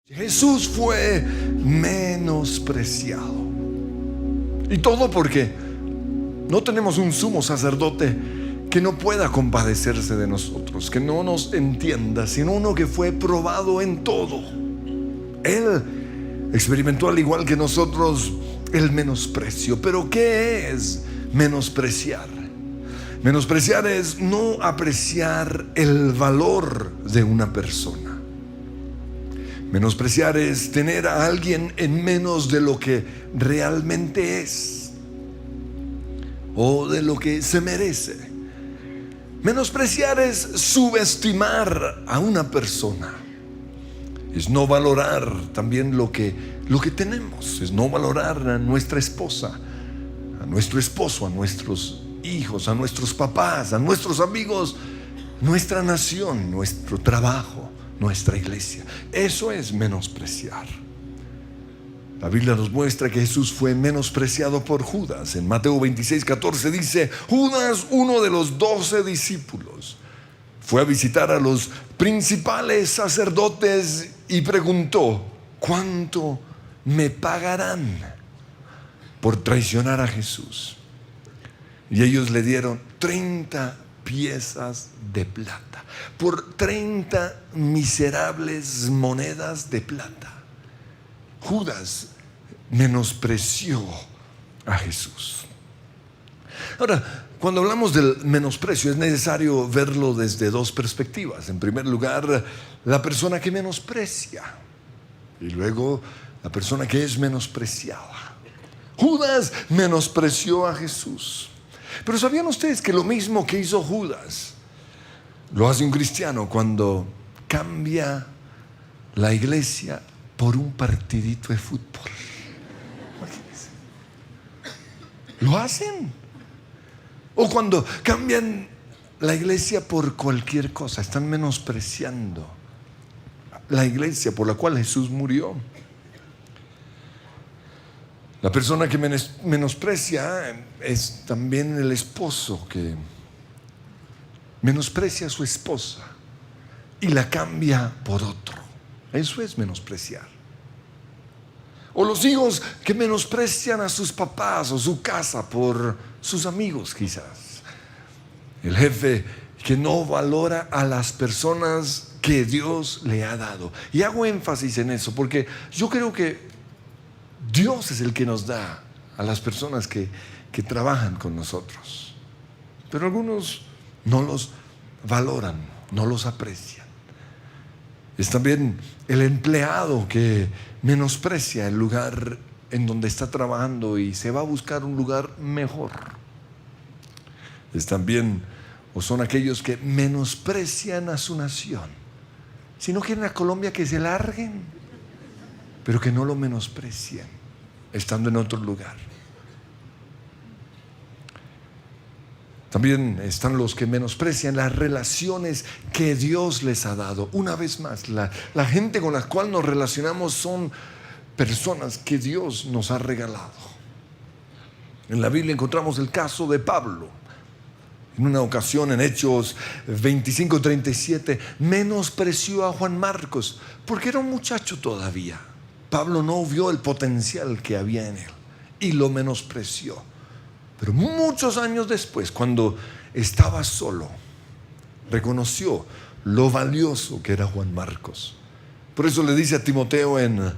Jesús fue menospreciado. Y todo porque no tenemos un sumo sacerdote que no pueda compadecerse de nosotros, que no nos entienda, sino uno que fue probado en todo. Él experimentó, al igual que nosotros, el menosprecio. Pero ¿qué es menospreciar? Menospreciar es no apreciar el valor de una persona. Menospreciar es tener a alguien en menos de lo que realmente es o de lo que se merece. Menospreciar es subestimar a una persona. Es no valorar también lo que tenemos. Es no valorar a nuestra esposa, a nuestro esposo, a nuestros hijos, a nuestros papás, a nuestros amigos, nuestra nación, nuestro trabajo, nuestra iglesia. Eso es menospreciar. La Biblia nos muestra que Jesús fue menospreciado por Judas. En Mateo 26:14 dice: Judas, uno de los 12 discípulos, fue a visitar a los principales sacerdotes y preguntó: ¿cuánto me pagarán por traicionar a Jesús? Y ellos le dieron 30 piezas de plata, por 30 miserables monedas de plata. Judas menospreció a Jesús. Ahora, cuando hablamos del menosprecio, es necesario verlo desde dos perspectivas. En primer lugar, la persona que menosprecia, y luego la persona que es menospreciada. Judas menospreció a Jesús. Pero ¿sabían ustedes que lo mismo que hizo Judas lo hace un cristiano cuando cambia la iglesia por un partidito de fútbol? Imagínense. Lo hacen. O cuando cambian la iglesia por cualquier cosa. Están menospreciando la iglesia por la cual Jesús murió. La persona que menosprecia es también el esposo que menosprecia a su esposa y la cambia por otro. Eso es menospreciar. O los hijos que menosprecian a sus papás o su casa por sus amigos, quizás. El jefe que no valora a las personas que Dios le ha dado. Y hago énfasis en eso porque yo creo que Dios es el que nos da a las personas que trabajan con nosotros. Pero algunos no los valoran, no los aprecian. Es también el empleado que menosprecia el lugar en donde está trabajando y se va a buscar un lugar mejor. Es también, o son aquellos que menosprecian a su nación. Si no quieren a Colombia, que se larguen, pero que no lo menosprecien estando en otro lugar. También están los que menosprecian las relaciones que Dios les ha dado. Una vez más, la gente con la cual nos relacionamos son personas que Dios nos ha regalado. En la Biblia encontramos el caso de Pablo. En una ocasión, en Hechos 25:37, menospreció a Juan Marcos porque era un muchacho todavía. Pablo no vio el potencial que había en él y lo menospreció. Pero muchos años después, cuando estaba solo, reconoció lo valioso que era Juan Marcos. Por eso le dice a Timoteo en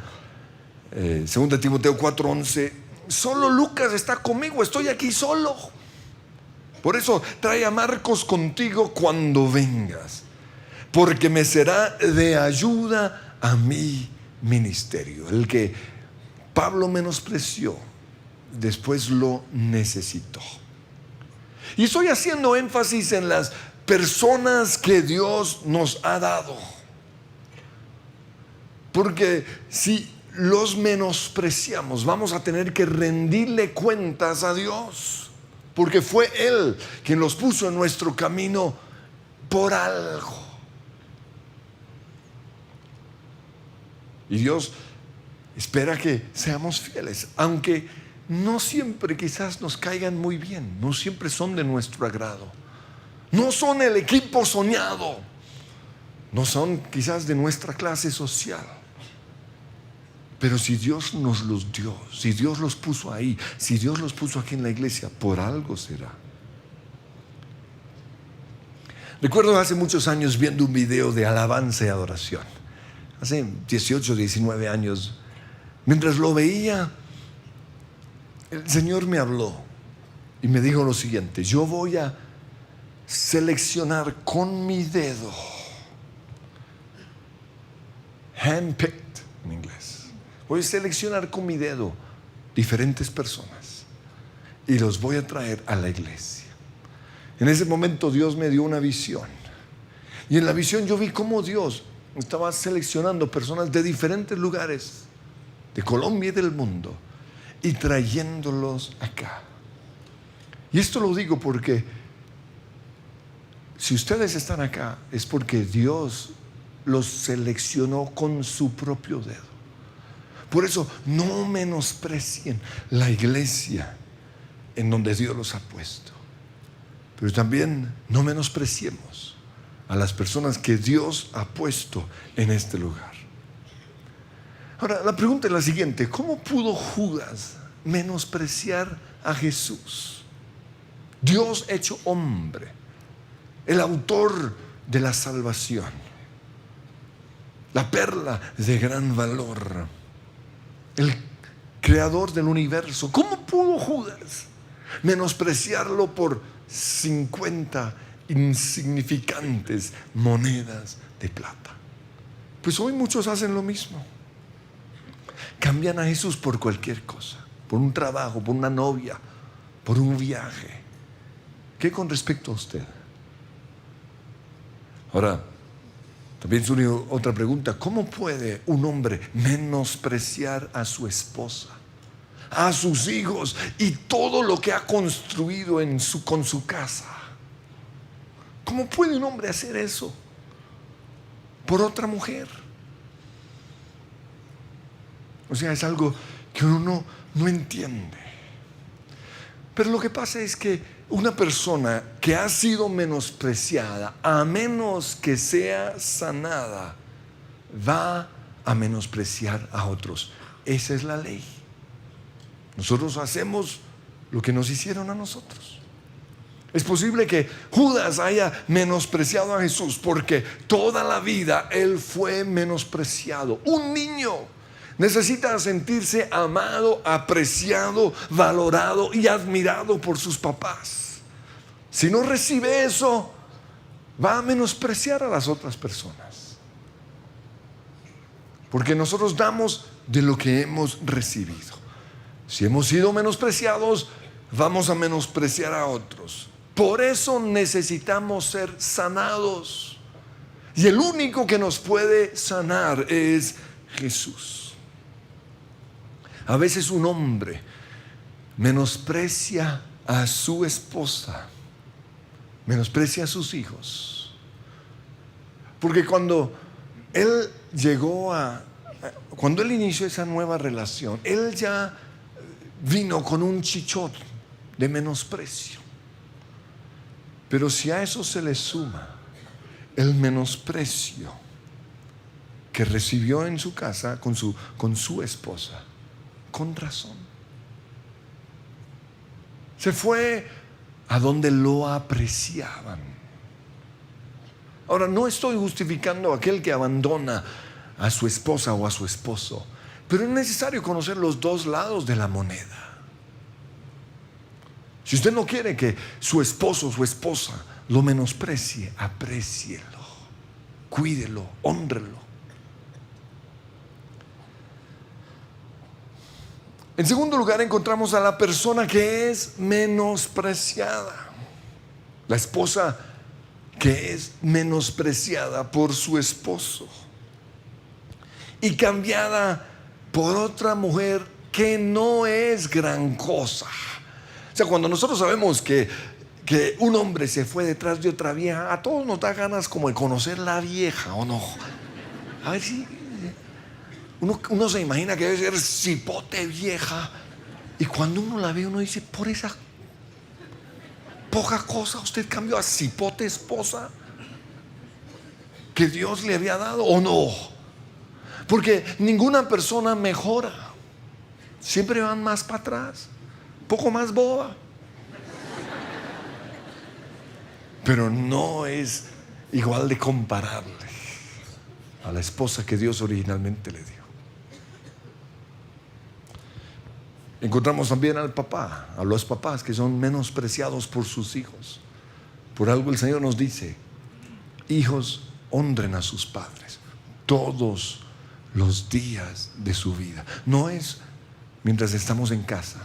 2 Timoteo 4:11: solo Lucas está conmigo, estoy aquí solo. Por eso trae a Marcos contigo cuando vengas, porque me será de ayuda a mi ministerio. El que Pablo menospreció, después lo necesitó. Y estoy haciendo énfasis en las personas que Dios nos ha dado, porque si los menospreciamos, vamos a tener que rendirle cuentas a Dios, porque fue Él quien los puso en nuestro camino por algo. Y Dios espera que seamos fieles, aunque no siempre quizás nos caigan muy bien, no siempre son de nuestro agrado, no son el equipo soñado, no son quizás de nuestra clase social. Pero si Dios nos los dio, si Dios los puso ahí, si Dios los puso aquí en la iglesia, por algo será. Recuerdo hace muchos años viendo un video de alabanza y adoración. Hace 18, 19 años. Mientras lo veía, el Señor me habló y me dijo lo siguiente: yo voy a seleccionar con mi dedo, handpicked en inglés, voy a seleccionar con mi dedo diferentes personas y los voy a traer a la iglesia. En ese momento Dios me dio una visión, y en la visión yo vi cómo Dios estaba seleccionando personas de diferentes lugares de Colombia y del mundo y trayéndolos acá. Y esto lo digo porque si ustedes están acá es porque Dios los seleccionó con su propio dedo. Por eso no menosprecien la iglesia en donde Dios los ha puesto, pero también no menospreciemos a las personas que Dios ha puesto en este lugar. Ahora, la pregunta es la siguiente: ¿cómo pudo Judas menospreciar a Jesús? Dios hecho hombre, el autor de la salvación, la perla de gran valor, el creador del universo. ¿Cómo pudo Judas menospreciarlo por 50 insignificantes monedas de plata? Pues hoy muchos hacen lo mismo. Cambian a Jesús por cualquier cosa, por un trabajo, por una novia, por un viaje. ¿Qué con respecto a usted? Ahora, también surge otra pregunta: ¿cómo puede un hombre menospreciar a su esposa, a sus hijos y todo lo que ha construido con su casa? ¿Cómo puede un hombre hacer eso por otra mujer? O sea, es algo que uno no entiende. Pero lo que pasa es que una persona que ha sido menospreciada, a menos que sea sanada, va a menospreciar a otros. Esa es la ley. Nosotros hacemos lo que nos hicieron a nosotros. Es posible que Judas haya menospreciado a Jesús porque toda la vida él fue menospreciado. Un niño necesita sentirse amado, apreciado, valorado y admirado por sus papás. Si no recibe eso, va a menospreciar a las otras personas. Porque nosotros damos de lo que hemos recibido. Si hemos sido menospreciados, vamos a menospreciar a otros. Por eso necesitamos ser sanados. Y el único que nos puede sanar es Jesús. A veces un hombre menosprecia a su esposa, menosprecia a sus hijos, porque cuando él cuando él inició esa nueva relación, él ya vino con un chichón de menosprecio. Pero si a eso se le suma el menosprecio que recibió en su casa con su esposa, con razón se fue a donde lo apreciaban. Ahora, no estoy justificando a aquel que abandona a su esposa o a su esposo, pero es necesario conocer los dos lados de la moneda. Si usted no quiere que su esposo o su esposa lo menosprecie, aprécielo, cuídelo, hónrelo. En segundo lugar, encontramos a la persona que es menospreciada. La esposa que es menospreciada por su esposo y cambiada por otra mujer que no es gran cosa. O sea, cuando nosotros sabemos que un hombre se fue detrás de otra vieja, a todos nos da ganas como de conocer la vieja, ¿o no? A ver si uno se imagina que debe ser cipote vieja, y cuando uno la ve uno dice: por esa poca cosa usted cambió a cipote esposa que Dios le había dado, ¿o no? Porque ninguna persona mejora. Siempre van más para atrás, poco más boba. Pero no es igual de comparable a la esposa que Dios originalmente le dio. Encontramos también al papá, a los papás que son menospreciados por sus hijos. Por algo el Señor nos dice: hijos, honren a sus padres todos los días de su vida. No es mientras estamos en casa,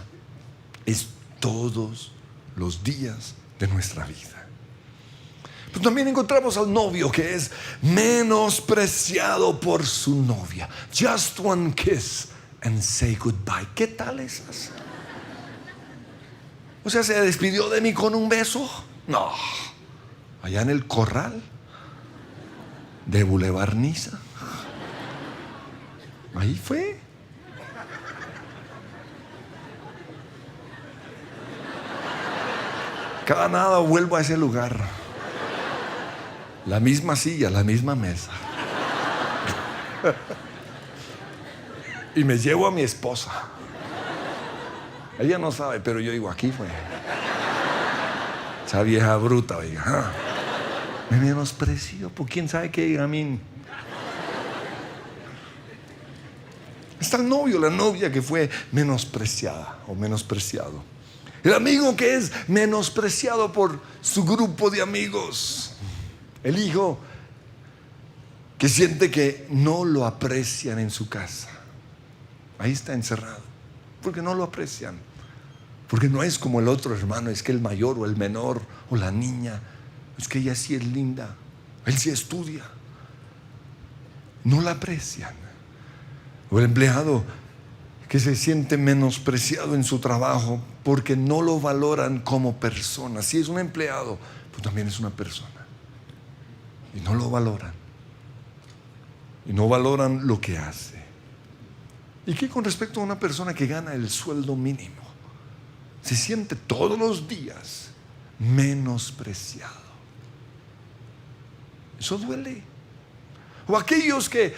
es todos los días de nuestra vida. Pero también encontramos al novio que es menospreciado por su novia. Just one kiss and say goodbye. ¿Qué tal esas? O sea, ¿se despidió de mí con un beso? No. Allá en el corral de Boulevard Niza. Ahí fue. Cada nada vuelvo a ese lugar. La misma silla, la misma mesa. Y me llevo a mi esposa. Ella no sabe, pero yo digo, aquí fue. Esa vieja bruta, oiga. Me menospreció, por quién sabe qué, a mí. Está el novio, la novia que fue menospreciada o menospreciado. El amigo que es menospreciado por su grupo de amigos. El hijo que siente que no lo aprecian en su casa. Ahí está encerrado, porque no lo aprecian. Porque no es como el otro hermano, es que el mayor o el menor o la niña, es que ella sí es linda, él sí estudia. No la aprecian. O el empleado que se siente menospreciado en su trabajo porque no lo valoran como persona. Si es un empleado, pues también es una persona. Y no lo valoran. Y no valoran lo que hace. ¿Y qué con respecto a una persona que gana el sueldo mínimo? Se siente todos los días menospreciado. Eso duele. O aquellos que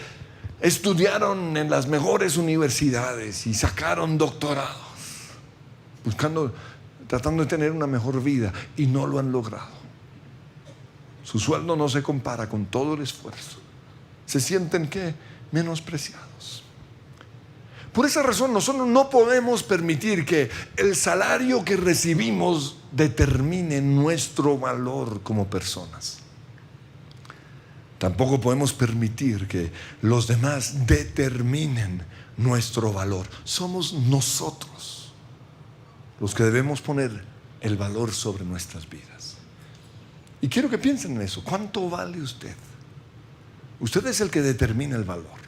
estudiaron en las mejores universidades y sacaron doctorados, tratando de tener una mejor vida y no lo han logrado. Su sueldo no se compara con todo el esfuerzo. Se sienten menospreciados. Por esa razón nosotros no podemos permitir que el salario que recibimos determine nuestro valor como personas. Tampoco podemos permitir que los demás determinen nuestro valor. Somos nosotros los que debemos poner el valor sobre nuestras vidas. Y quiero que piensen en eso. ¿Cuánto vale usted? Usted es el que determina el valor.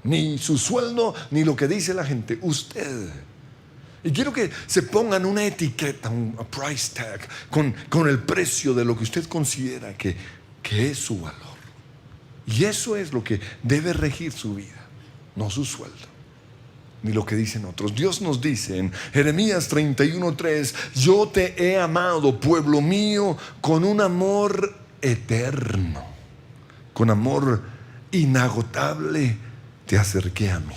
Ni su sueldo, ni lo que dice la gente. Usted. Y quiero que se pongan una etiqueta, un price tag, con el precio de lo que usted considera que es su valor. Y eso es lo que debe regir su vida, no su sueldo, ni lo que dicen otros. Dios nos dice en Jeremías 31:3: yo te he amado, pueblo mío, con un amor eterno, con amor inagotable te acerqué a mí.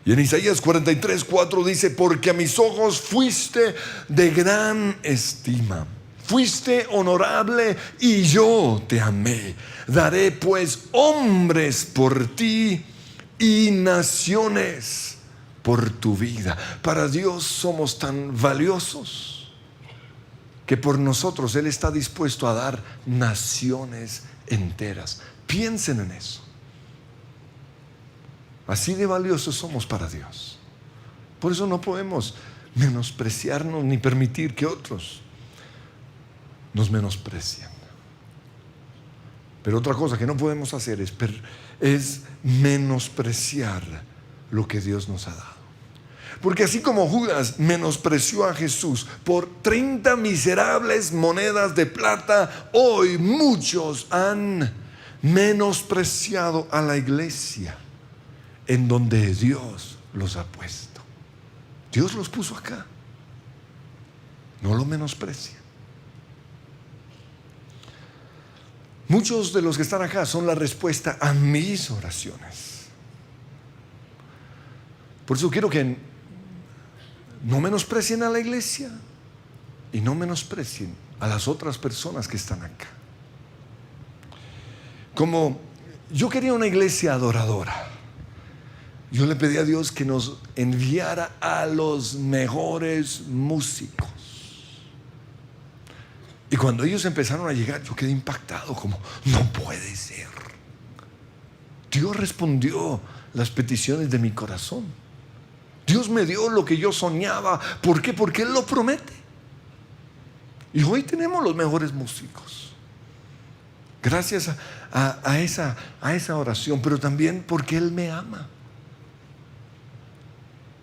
Y en Isaías 43:4 dice: porque a mis ojos fuiste de gran estima, fuiste honorable y yo te amé. Daré pues hombres por ti y naciones por tu vida. Para Dios somos tan valiosos que por nosotros Él está dispuesto a dar naciones enteras. Piensen en eso. Así de valiosos somos para Dios. Por eso no podemos menospreciarnos ni permitir que otros nos menosprecien. Pero otra cosa que no podemos hacer es menospreciar lo que Dios nos ha dado. Porque así como Judas menospreció a Jesús por 30 miserables monedas de plata, hoy muchos han menospreciado a la iglesia en donde Dios los ha puesto. Dios los puso acá. No lo menosprecia. Muchos de los que están acá son la respuesta a mis oraciones. Por eso quiero que no menosprecien a la iglesia y no menosprecien a las otras personas que están acá. Como yo quería una iglesia adoradora, yo le pedí a Dios que nos enviara a los mejores músicos. Y cuando ellos empezaron a llegar, yo quedé impactado, como, no puede ser. Dios respondió las peticiones de mi corazón. Dios me dio lo que yo soñaba. ¿Por qué? Porque Él lo promete. Y hoy tenemos los mejores músicos. Gracias a esa oración, pero también porque Él me ama.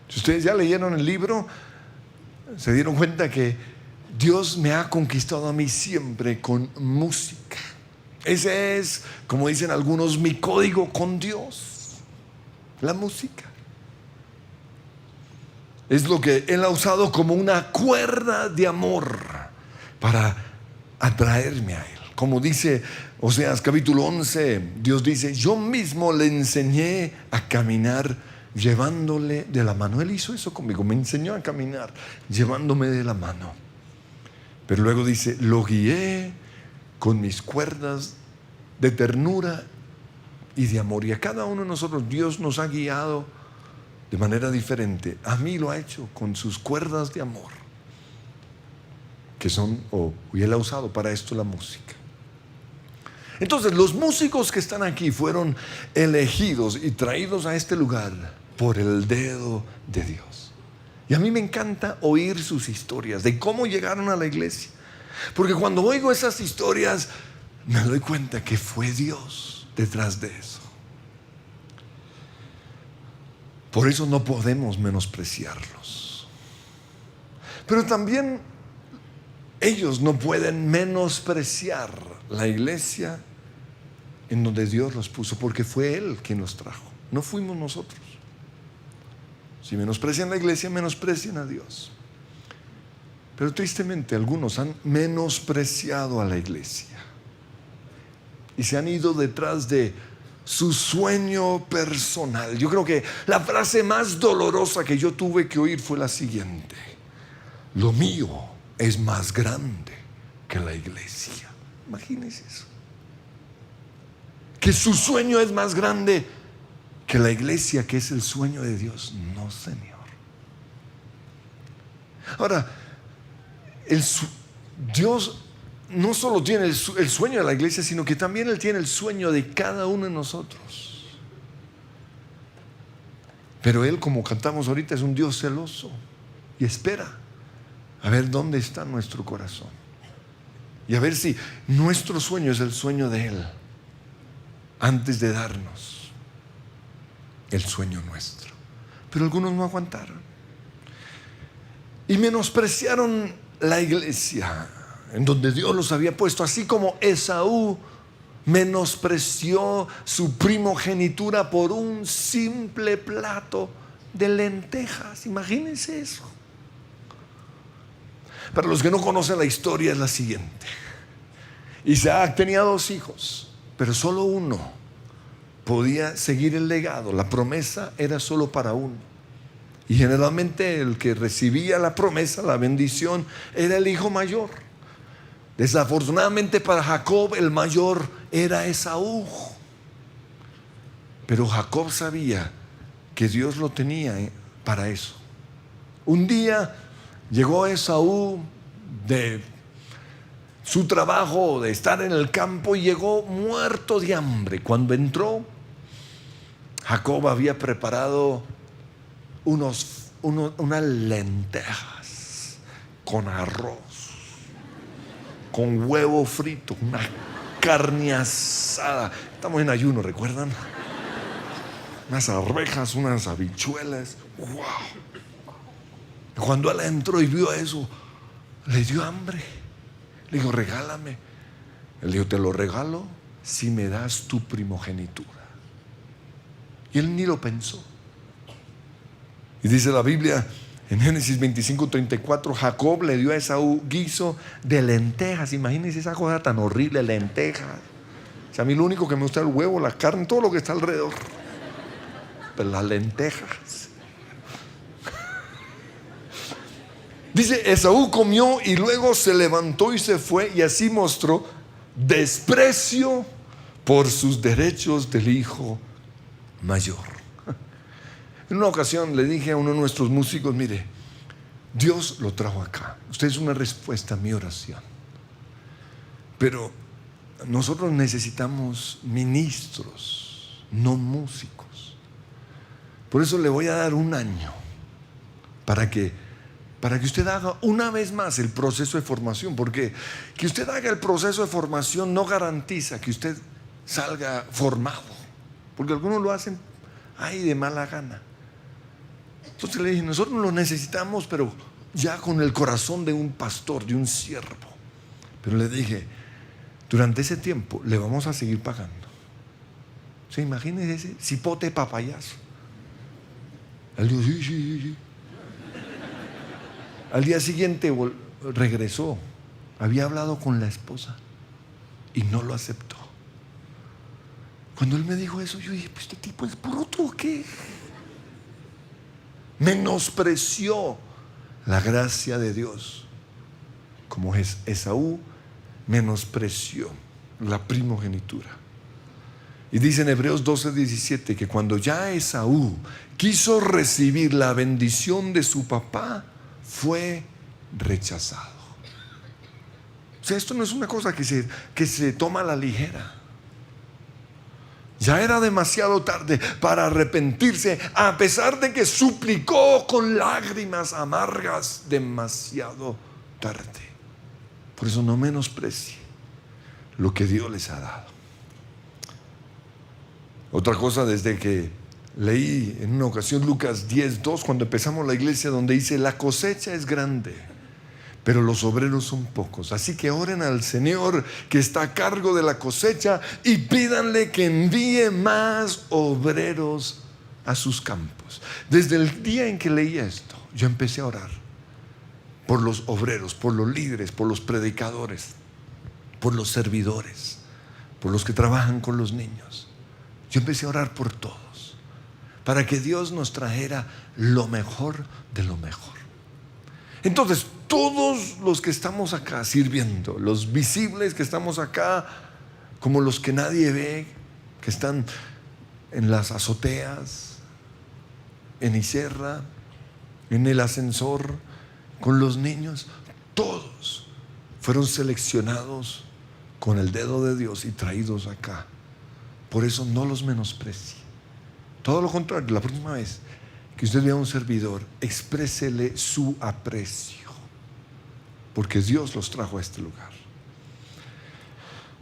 Si ustedes ya leyeron el libro, se dieron cuenta que Dios me ha conquistado a mí siempre con música. Ese es, como dicen algunos, mi código con Dios, la música. Es lo que Él ha usado como una cuerda de amor para atraerme a Él. Como dice Oseas capítulo 11, Dios dice, yo mismo le enseñé a caminar llevándole de la mano. Él hizo eso conmigo, me enseñó a caminar llevándome de la mano. Pero luego dice, lo guié con mis cuerdas de ternura y de amor. Y a cada uno de nosotros Dios nos ha guiado de manera diferente. A mí lo ha hecho con sus cuerdas de amor, que son, y Él ha usado para esto la música. Entonces los músicos que están aquí fueron elegidos y traídos a este lugar por el dedo de Dios. Y a mí me encanta oír sus historias de cómo llegaron a la iglesia, porque cuando oigo esas historias me doy cuenta que fue Dios detrás de eso. Por eso no podemos menospreciarlos. Pero también ellos no pueden menospreciar la iglesia en donde Dios los puso, porque fue Él quien los trajo, no fuimos nosotros. Si menosprecian la iglesia, menosprecian a Dios. Pero tristemente algunos han menospreciado a la iglesia y se han ido detrás de su sueño personal. Yo creo que la frase más dolorosa que yo tuve que oír fue la siguiente: lo mío es más grande que la iglesia. Imagínense eso, que su sueño es más grande que la iglesia, que es el sueño de Dios. No, Señor. Ahora, Dios no solo tiene el sueño de la iglesia, sino que también Él tiene el sueño de cada uno de nosotros. Pero Él, como cantamos ahorita, es un Dios celoso y espera a ver dónde está nuestro corazón y a ver si nuestro sueño es el sueño de Él, antes de darnos el sueño nuestro. Pero algunos no aguantaron y menospreciaron la iglesia en donde Dios los había puesto, así como Esaú menospreció su primogenitura por un simple plato de lentejas. Imagínense eso. Para los que no conocen la historia, es la siguiente: Isaac tenía 2 hijos, pero solo uno podía seguir el legado. La promesa era solo para uno, y generalmente el que recibía la promesa, la bendición, era el hijo mayor. Desafortunadamente para Jacob, el mayor era Esaú. Pero Jacob sabía que Dios lo tenía para eso. Un día llegó Esaú de su trabajo, de estar en el campo, y llegó muerto de hambre. Cuando entró, Jacob había preparado unas lentejas con arroz, con huevo frito, una carne asada. Estamos en ayuno, ¿recuerdan? Unas arvejas, unas habichuelas. ¡Wow! Cuando él entró y vio eso, le dio hambre. Le dijo, regálame. Él dijo, te lo regalo si me das tu primogenitura. Y él ni lo pensó. Y dice la Biblia en Génesis 25:34, Jacob le dio a Esaú guiso de lentejas. Imagínense esa cosa tan horrible, lentejas. O sea, a mí lo único que me gusta es el huevo, la carne, todo lo que está alrededor. Pero las lentejas. Dice, Esaú comió y luego se levantó y se fue, y así mostró desprecio por sus derechos del hijo mayor. En una ocasión le dije a uno de nuestros músicos, mire, Dios lo trajo acá. Usted es una respuesta a mi oración. Pero nosotros necesitamos ministros, no músicos. Por eso le voy a dar un año para que usted haga una vez más el proceso de formación. Porque que usted haga el proceso de formación no garantiza que usted salga formado. Porque algunos lo hacen de mala gana. Entonces le dije, nosotros lo necesitamos, pero ya con el corazón de un pastor, de un siervo. Pero le dije, durante ese tiempo le vamos a seguir pagando. ¿Se imagina ese cipote papayazo? Él dijo, sí. Al día siguiente regresó. Había hablado con la esposa y no lo aceptó. Cuando él me dijo eso, yo dije, pues este tipo es bruto, ¿o qué? Menospreció la gracia de Dios, como Esaú menospreció la primogenitura. Y dice en Hebreos 12:17 que cuando ya Esaú quiso recibir la bendición de su papá, fue rechazado. O sea, esto no es una cosa que se toma a la ligera. Ya era demasiado tarde para arrepentirse, a pesar de que suplicó con lágrimas amargas. Demasiado tarde. Por eso no menosprecie lo que Dios les ha dado. Otra cosa, desde que leí en una ocasión Lucas 10:2, cuando empezamos la iglesia, donde dice, la cosecha es grande, pero los obreros son pocos. Así que oren al Señor que está a cargo de la cosecha y pídanle que envíe más obreros a sus campos. Desde el día en que leí esto, yo empecé a orar por los obreros, por los líderes, por los predicadores, por los servidores, por los que trabajan con los niños. Yo empecé a orar por todos, para que Dios nos trajera lo mejor de lo mejor. Entonces, todos los que estamos acá sirviendo, los visibles que estamos acá, como los que nadie ve, que están en las azoteas, en Iserra, en el ascensor, con los niños, todos fueron seleccionados con el dedo de Dios y traídos acá. Por eso no los menosprecie. Todo lo contrario, la próxima vez que usted vea a un servidor, exprésele su aprecio, porque Dios los trajo a este lugar.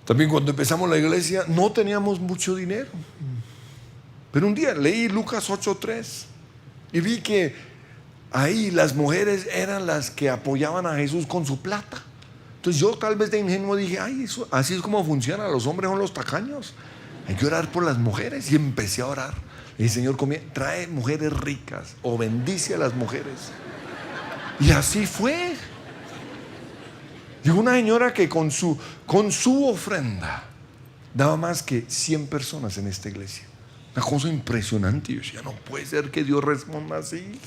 También cuando empezamos la iglesia no teníamos mucho dinero, pero un día leí Lucas 8:3 y vi que ahí las mujeres eran las que apoyaban a Jesús con su plata. Entonces yo, tal vez de ingenuo, dije, eso, así es como funciona, los hombres son los tacaños, hay que orar por las mujeres. Y empecé a orar. Y el Señor trae mujeres ricas o bendice a las mujeres. Y así fue. Llegó una señora que con su ofrenda daba más que 100 personas en esta iglesia. Una cosa impresionante. Yo decía, no puede ser que Dios responda así.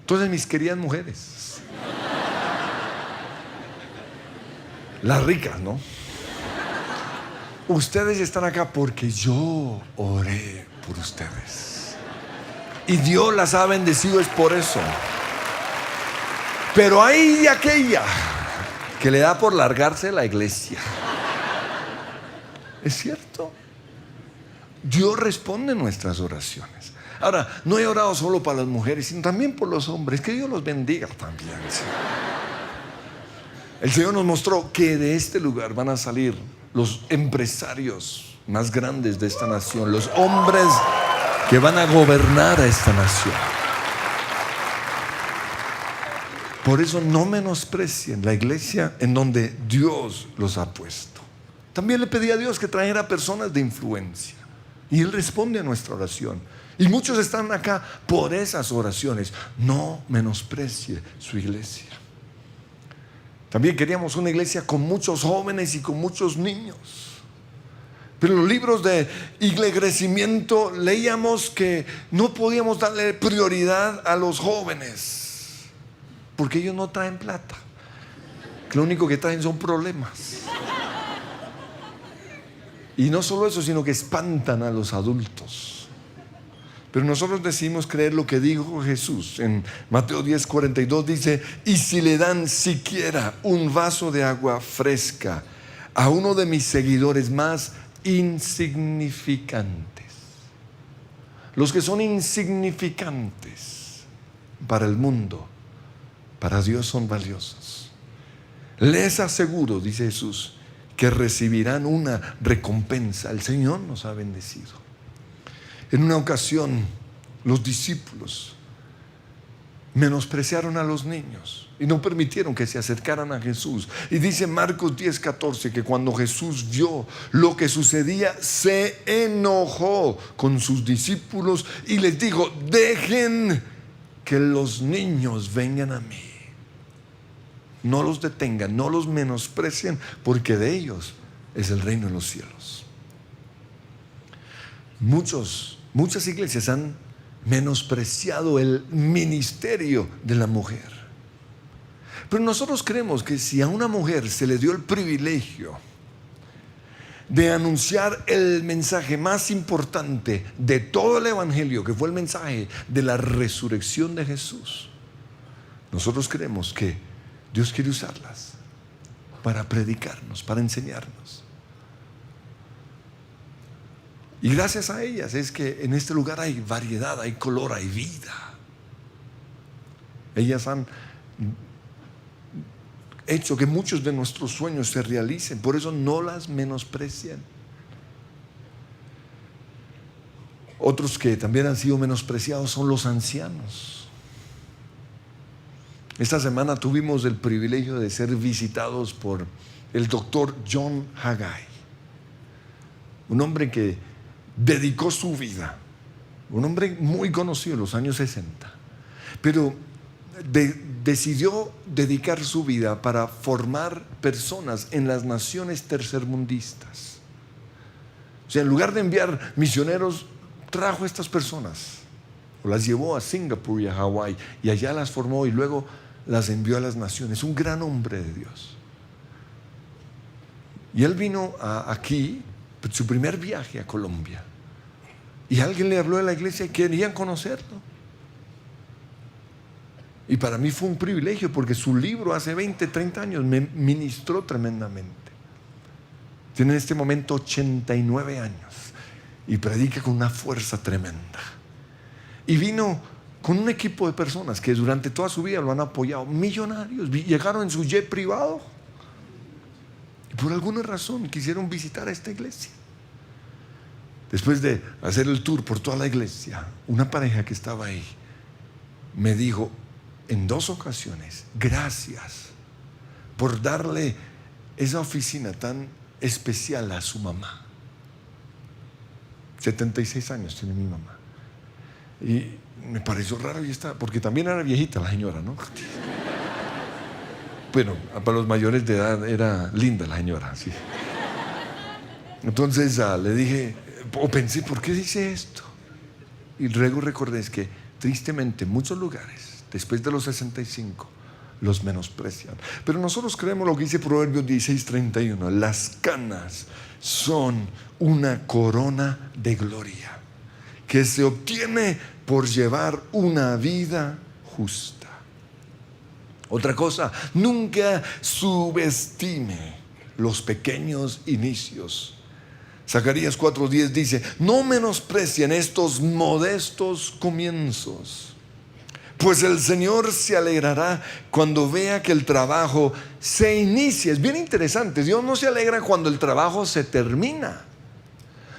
Entonces, mis queridas mujeres, las ricas, ¿no? Ustedes están acá porque yo oré por ustedes. Y Dios las ha bendecido, es por eso. Pero hay de aquella que le da por largarse de la iglesia. Es cierto. Dios responde nuestras oraciones. Ahora, no he orado solo para las mujeres, sino también por los hombres. Que Dios los bendiga también. ¿Sí? El Señor nos mostró que de este lugar van a salir los empresarios más grandes de esta nación, los hombres que van a gobernar a esta nación. Por eso no menosprecien la iglesia en donde Dios los ha puesto. También le pedí a Dios que trajera personas de influencia, y Él responde a nuestra oración. Y muchos están acá por esas oraciones. No menosprecie su iglesia. También queríamos una iglesia con muchos jóvenes y con muchos niños. Pero en los libros de Iglesia Crecimiento leíamos que no podíamos darle prioridad a los jóvenes, porque ellos no traen plata. Lo único que traen son problemas. Y no solo eso, sino que espantan a los adultos. Pero nosotros decidimos creer lo que dijo Jesús. En Mateo 10:42 dice: y si le dan siquiera un vaso de agua fresca a uno de mis seguidores más insignificantes. Los que son insignificantes para el mundo, para Dios son valiosos. Les aseguro, dice Jesús, que recibirán una recompensa. El Señor nos ha bendecido. En una ocasión, los discípulos menospreciaron a los niños y no permitieron que se acercaran a Jesús. Y dice Marcos 10:14 que cuando Jesús vio lo que sucedía, se enojó con sus discípulos y les dijo: dejen que los niños vengan a mí. No los detengan, no los menosprecien, porque de ellos es el reino de los cielos. Muchas iglesias han menospreciado el ministerio de la mujer. Pero nosotros creemos que si a una mujer se le dio el privilegio de anunciar el mensaje más importante de todo el evangelio, que fue el mensaje de la resurrección de Jesús, nosotros creemos que Dios quiere usarlas para predicarnos, para enseñarnos. Y gracias a ellas es que en este lugar hay variedad, hay color, hay vida. Ellas han hecho que muchos de nuestros sueños se realicen. Por eso no las menosprecian. Otros que también han sido menospreciados son los ancianos. Esta semana tuvimos el privilegio de ser visitados por el doctor John Haggai, un hombre que dedicó su vida, un hombre muy conocido en los años 60, pero decidió dedicar su vida para formar personas en las naciones tercermundistas. O sea, en lugar de enviar misioneros, trajo a estas personas, o las llevó a Singapur y a Hawái, y allá las formó y luego las envió a las naciones. Un gran hombre de Dios. Y él vino aquí, su primer viaje a Colombia, y alguien le habló de la iglesia y querían conocerlo. Y para mí fue un privilegio, porque su libro hace 20, 30 años me ministró tremendamente. Tiene en este momento 89 años y predica con una fuerza tremenda. Y vino con un equipo de personas que durante toda su vida lo han apoyado, millonarios. Llegaron en su jet privado y por alguna razón quisieron visitar a esta iglesia. Después de hacer el tour por toda la iglesia, una pareja que estaba ahí me dijo en 2 ocasiones: gracias por darle esa oficina tan especial a su mamá. 76 años tiene mi mamá. Y me pareció raro, porque también era viejita la señora, ¿no? Bueno, para los mayores de edad era linda la señora, sí. Entonces le dije, o pensé, ¿por qué dice esto? Y luego recordé que tristemente en muchos lugares, después de los 65, los menosprecian. Pero nosotros creemos lo que dice Proverbios 16:31: las canas son una corona de gloria que se obtiene por llevar una vida justa. Otra cosa, nunca subestime los pequeños inicios. Zacarías 4:10 dice: no menosprecien estos modestos comienzos, pues el Señor se alegrará cuando vea que el trabajo se inicia. Es bien interesante, Dios no se alegra cuando el trabajo se termina,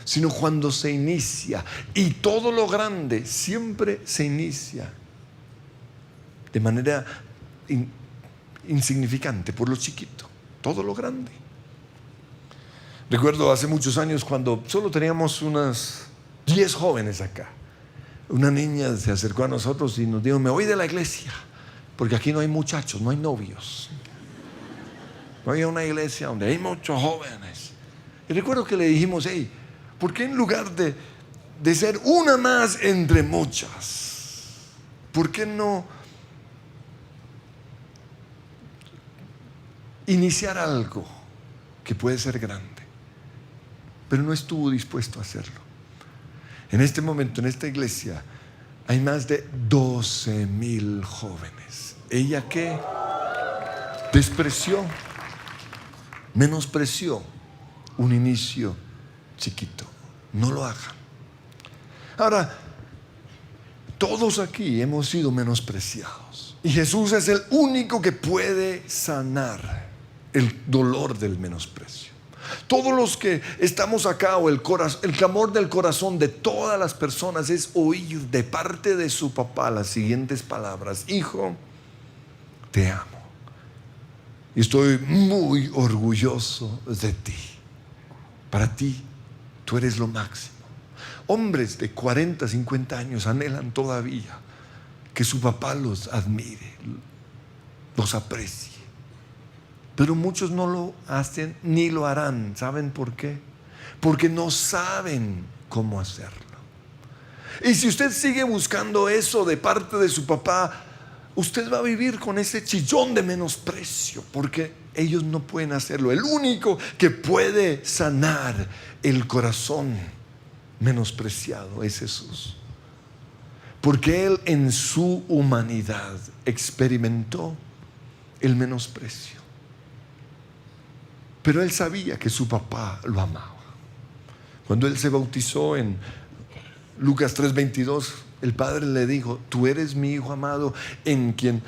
sino cuando se inicia. Y todo lo grande siempre se inicia de manera insignificante, por lo chiquito. Todo lo grande. Recuerdo hace muchos años cuando solo teníamos unas 10 jóvenes acá. Una niña se acercó a nosotros y nos dijo: me voy de la iglesia porque aquí no hay muchachos, no hay novios. No hay una iglesia donde hay muchos jóvenes. Y recuerdo que le dijimos, hey, ¿por qué en lugar de ser una más entre muchas, por qué no iniciar algo que puede ser grande? Pero no estuvo dispuesto a hacerlo. En este momento, en esta iglesia, hay más de 12,000 jóvenes. ¿Ella qué? Despreció, menospreció un inicio chiquito. No lo hagan. Ahora, todos aquí hemos sido menospreciados. Y Jesús es el único que puede sanar el dolor del menosprecio. Todos los que estamos acá, o el clamor del corazón de todas las personas es oír de parte de su papá las siguientes palabras: hijo, te amo y estoy muy orgulloso de ti. Para ti, tú eres lo máximo. Hombres de 40, 50 años anhelan todavía que su papá los admire, los aprecie. Pero muchos no lo hacen ni lo harán. ¿Saben por qué? Porque no saben cómo hacerlo. Y si usted sigue buscando eso de parte de su papá, usted va a vivir con ese chillón de menosprecio, porque ellos no pueden hacerlo. El único que puede sanar el corazón menospreciado es Jesús, porque Él en su humanidad experimentó el menosprecio. Pero Él sabía que su papá lo amaba. Cuando Él se bautizó en Lucas 3:22, el Padre le dijo: tú eres mi Hijo amado, en quien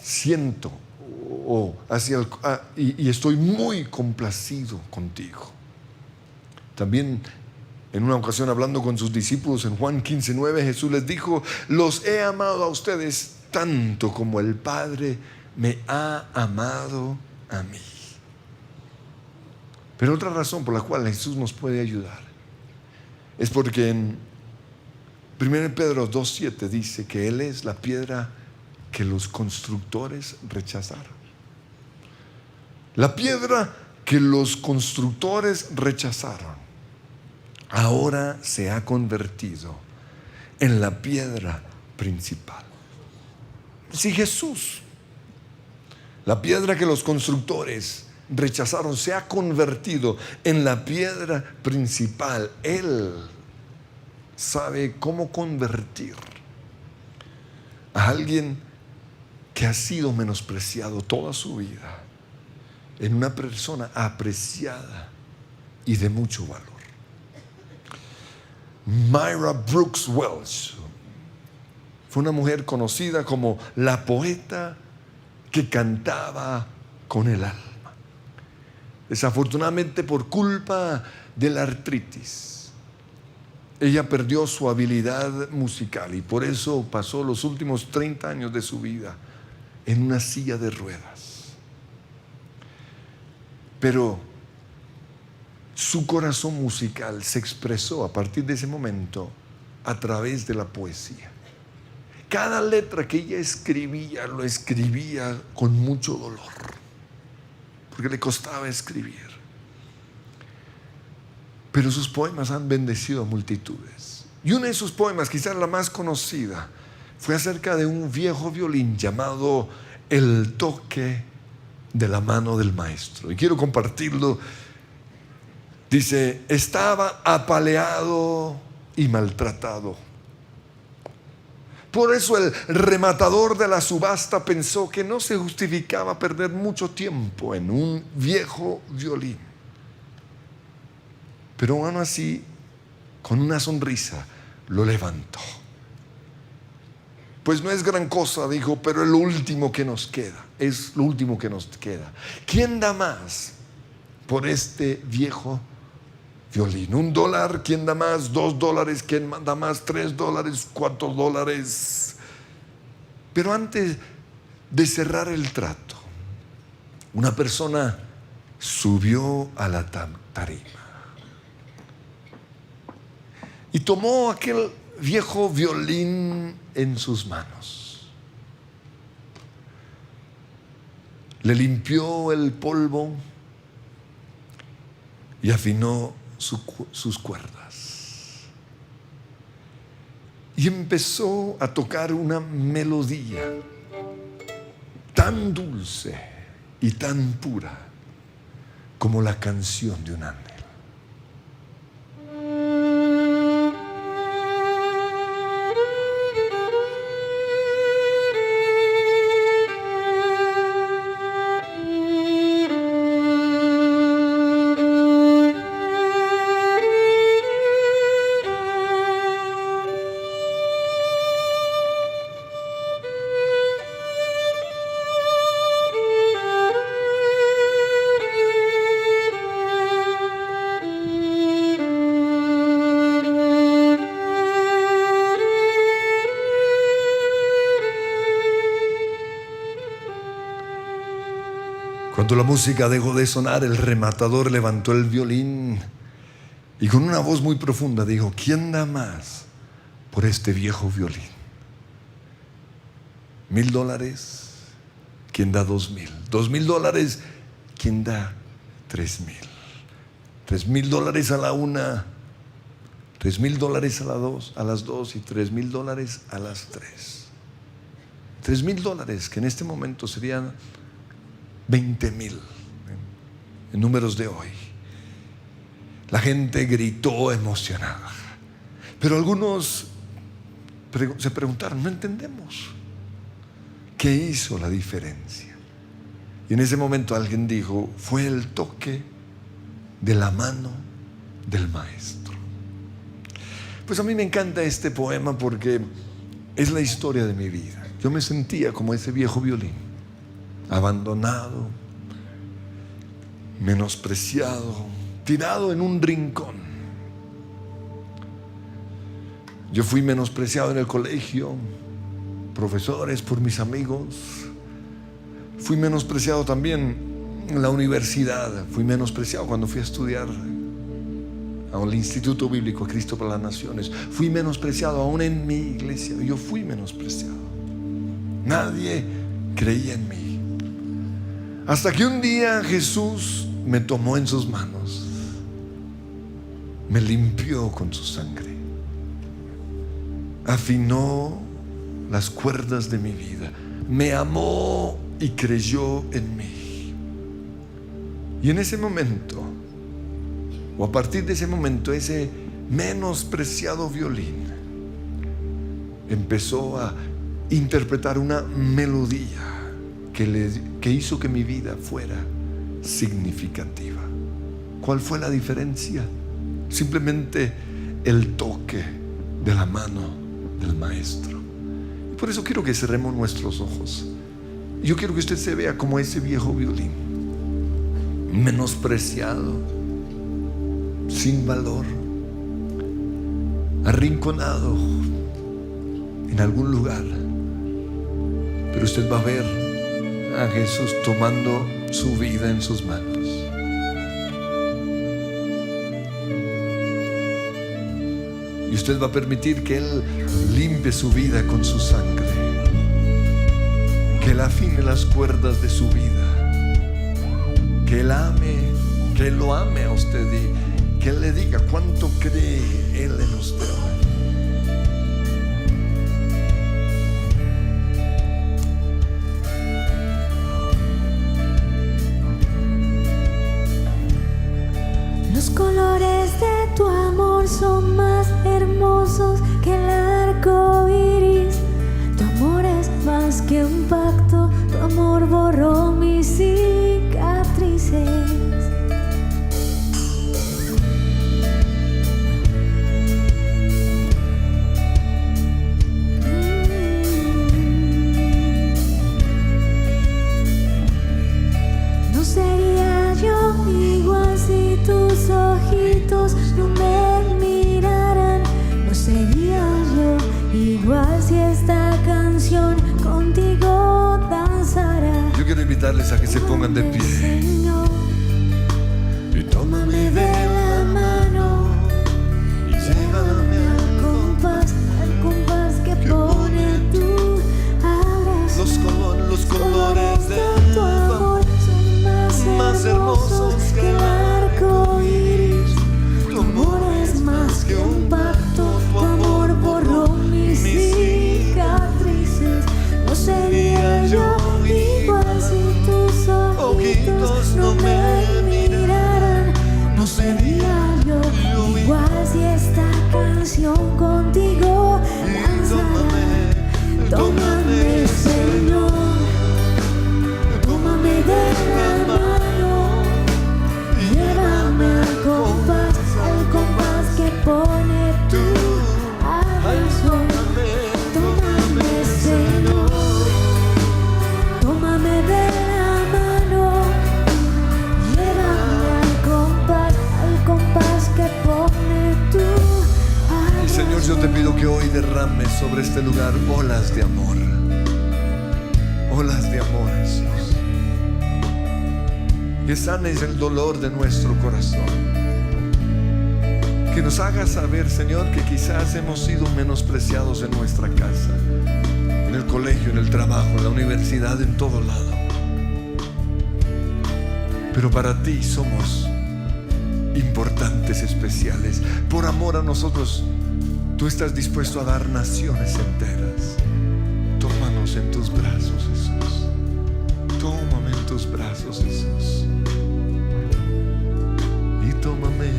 siento y estoy muy complacido contigo. También en una ocasión, hablando con sus discípulos en Juan 15:9, Jesús les dijo: los he amado a ustedes tanto como el Padre me ha amado a mí. Pero otra razón por la cual Jesús nos puede ayudar es porque en 1 Pedro 2:7 dice que Él es la piedra que los constructores rechazaron. La piedra que los constructores rechazaron ahora se ha convertido en la piedra principal. Si Jesús, la piedra que los constructores rechazaron, se ha convertido en la piedra principal, Él sabe cómo convertir a alguien que ha sido menospreciado toda su vida en una persona apreciada y de mucho valor. Myra Brooks Welch fue una mujer conocida como la poeta que cantaba con el alma. Desafortunadamente, por culpa de la artritis, ella perdió su habilidad musical y por eso pasó los últimos 30 años de su vida en una silla de ruedas. Pero su corazón musical se expresó a partir de ese momento a través de la poesía. Cada letra que ella escribía, lo escribía con mucho dolor, porque le costaba escribir. Pero sus poemas han bendecido a multitudes. Y uno de sus poemas, quizás la más conocida, fue acerca de un viejo violín llamado El toque de la mano del maestro. Y quiero compartirlo. Dice: estaba apaleado y maltratado. Por eso el rematador de la subasta pensó que no se justificaba perder mucho tiempo en un viejo violín. Pero aún así, con una sonrisa, lo levantó. Pues no es gran cosa, dijo, pero es lo último que nos queda. Es lo último que nos queda. ¿Quién da más por este viejo violín? $1. ¿Quién da más? $2. ¿Quién da más? $3, $4. Pero antes de cerrar el trato, una persona subió a la tarima y tomó aquel viejo violín en sus manos. Le limpió el polvo y afinó sus cuerdas. Y empezó a tocar una melodía tan dulce y tan pura como la canción de un ángel. Cuando la música dejó de sonar, el rematador levantó el violín y con una voz muy profunda dijo: ¿quién da más por este viejo violín? $1,000. ¿Quién da 2,000? $2,000. ¿Quién da 3,000? $3,000 a la una, $3,000 a las dos y $3,000 a las tres. $3,000 que en este momento serían 20,000 en números de hoy. La gente gritó emocionada, pero algunos se preguntaron: no entendemos qué hizo la diferencia. Y en ese momento alguien dijo: fue el toque de la mano del maestro. Pues a mí me encanta este poema porque es la historia de mi vida. Yo me sentía como ese viejo violín, abandonado, menospreciado, tirado en un rincón. Yo fui menospreciado en el colegio, profesores, por mis amigos. Fui menospreciado también en la universidad. Fui menospreciado cuando fui a estudiar al Instituto Bíblico Cristo para las Naciones. Fui menospreciado aún en mi iglesia. Yo fui menospreciado. Nadie creía en mí. Hasta que un día Jesús me tomó en sus manos, me limpió con su sangre, afinó las cuerdas de mi vida, me amó y creyó en mí. Y en ese momento, o a partir de ese momento, ese menospreciado violín empezó a interpretar una melodía que hizo que mi vida fuera significativa. ¿Cuál fue la diferencia? Simplemente el toque de la mano del maestro. Y por eso quiero que cerremos nuestros ojos. Yo quiero que usted se vea como ese viejo violín, menospreciado, sin valor, arrinconado en algún lugar. Pero usted va a ver a Jesús tomando su vida en sus manos. Y usted va a permitir que Él limpie su vida con su sangre, que Él afine las cuerdas de su vida, que Él lo ame a usted y que Él le diga cuánto cree Él en usted. Los colores de tu amor son más hermosos que el arco iris. Tu amor es más que un pacto, tu amor borró mis cicatrices. No sería yo igual si tus ojitos no me miraran. No sería yo igual si esta canción contigo danzara. Yo quiero invitarles a que se pongan de pie. Señor, Y tómame de la mano y llévame al compás que pone tu abrazo. los colores de tu amor son más hermosos que el arco iris. pido que hoy derrames sobre este lugar olas de amor. Olas de amor, Jesús. Que sanes el dolor de nuestro corazón. Que nos hagas saber, Señor, que quizás hemos sido menospreciados en nuestra casa, en el colegio, en el trabajo, en la universidad, en todo lado. Pero para ti somos importantes, especiales. Por amor a nosotros, tú estás dispuesto a dar naciones enteras. Tómanos en tus brazos, Jesús. Tómame en tus brazos, Jesús. Y tómame